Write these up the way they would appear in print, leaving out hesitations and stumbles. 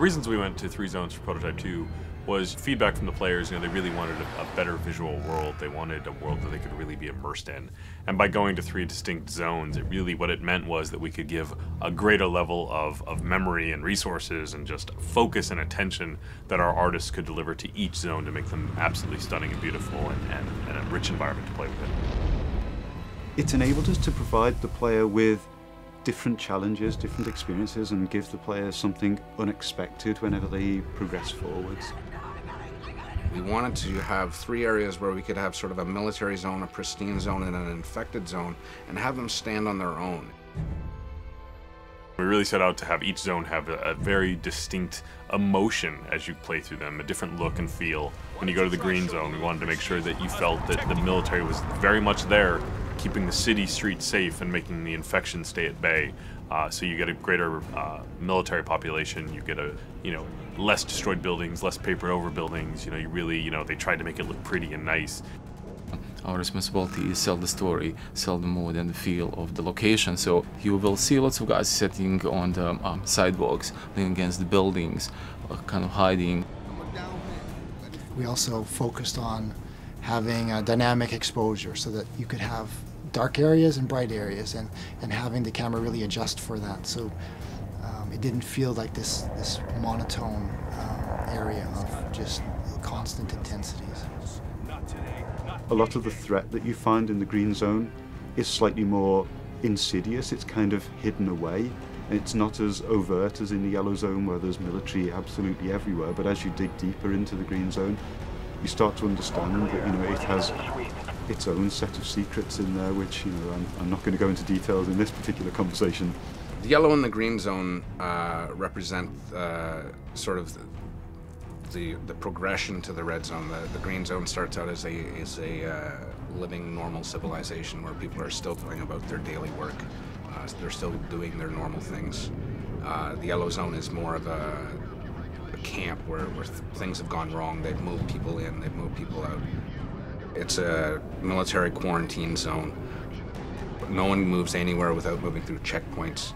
reasons we went to 3 zones for Prototype 2 was feedback from the players. They really wanted a better visual world. They wanted a world that they could really be immersed in. And by going to 3 distinct zones, what it meant was that we could give a greater level of memory and resources and just focus and attention that our artists could deliver to each zone to make them absolutely stunning and beautiful and a rich environment to play with. It's enabled us to provide the player with different challenges, different experiences, and give the players something unexpected whenever they progress forwards. We wanted to have 3 areas where we could have sort of a military zone, a pristine zone, and an infected zone, and have them stand on their own. We really set out to have each zone have a very distinct emotion as you play through them, a different look and feel. When you go to the green zone, we wanted to make sure that you felt that the military was very much there, keeping the city streets safe and making the infection stay at bay. So you get a greater military population, you get less destroyed buildings, less papered over buildings. They tried to make it look pretty and nice. Our responsibility is sell the story, sell the mood and the feel of the location. So you will see lots of guys sitting on the sidewalks, leaning against the buildings, kind of hiding. We also focused on having a dynamic exposure so that you could have dark areas and bright areas, and having the camera really adjust for that. So it didn't feel like this monotone area of just constant intensities. A lot of the threat that you find in the green zone is slightly more insidious. It's kind of hidden away. It's not as overt as in the yellow zone where there's military absolutely everywhere, but as you dig deeper into the green zone, you start to understand that it has its own set of secrets in there, which I'm not going to go into details in this particular conversation. The yellow and the green zone represent sort of the progression to the red zone. The green zone starts out as a living normal civilization where people are still going about their daily work. They're still doing their normal things. The yellow zone is more of a camp where things have gone wrong. They've moved people in, they've moved people out. It's a military quarantine zone. No one moves anywhere without moving through checkpoints.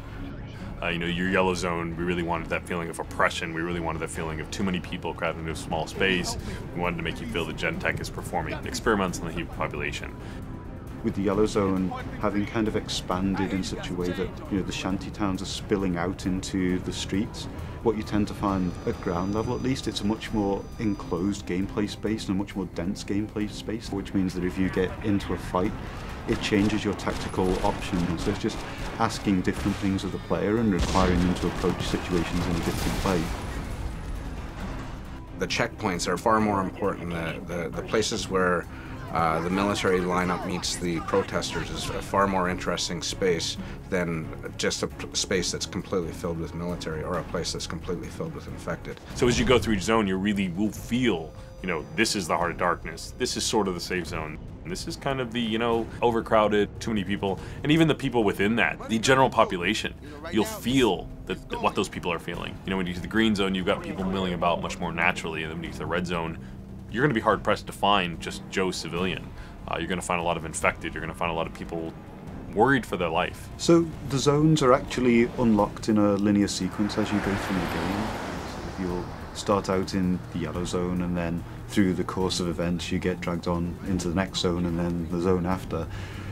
Your yellow zone, we really wanted that feeling of oppression. We really wanted that feeling of too many people crowded into a small space. We wanted to make you feel that Gentek is performing experiments on the human population. With the yellow zone having kind of expanded in such a way that the shanty towns are spilling out into the streets, what you tend to find at ground level, at least, it's a much more enclosed gameplay space and a much more dense gameplay space, which means that if you get into a fight, it changes your tactical options. So it's just asking different things of the player and requiring them to approach situations in a different way. The checkpoints are far more important. The places where the military lineup meets the protesters is a far more interesting space than just a space that's completely filled with military or a place that's completely filled with infected. So as you go through each zone, you really will feel, this is the heart of darkness. This is sort of the safe zone. This is kind of the, overcrowded, too many people. And even the people within that, the general population, you'll feel that what those people are feeling. When you get to the green zone, you've got people milling about much more naturally, and then when you get to the red zone, you're going to be hard-pressed to find just Joe civilian. You're going to find a lot of infected. You're going to find a lot of people worried for their life. So the zones are actually unlocked in a linear sequence as you go through the game. So you'll start out in the yellow zone, and then through the course of events you get dragged on into the next zone and then the zone after.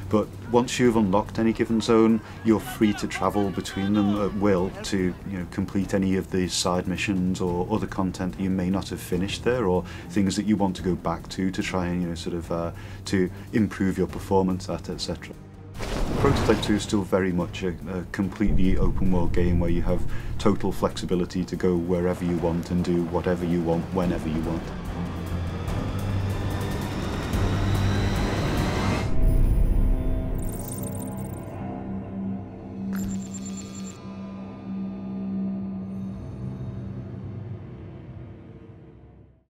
But once you've unlocked any given zone, you're free to travel between them at will to complete any of the side missions or other content that you may not have finished there, or things that you want to go back to try and to improve your performance at, etc. Prototype 2 is still very much a completely open world game where you have total flexibility to go wherever you want and do whatever you want whenever you want.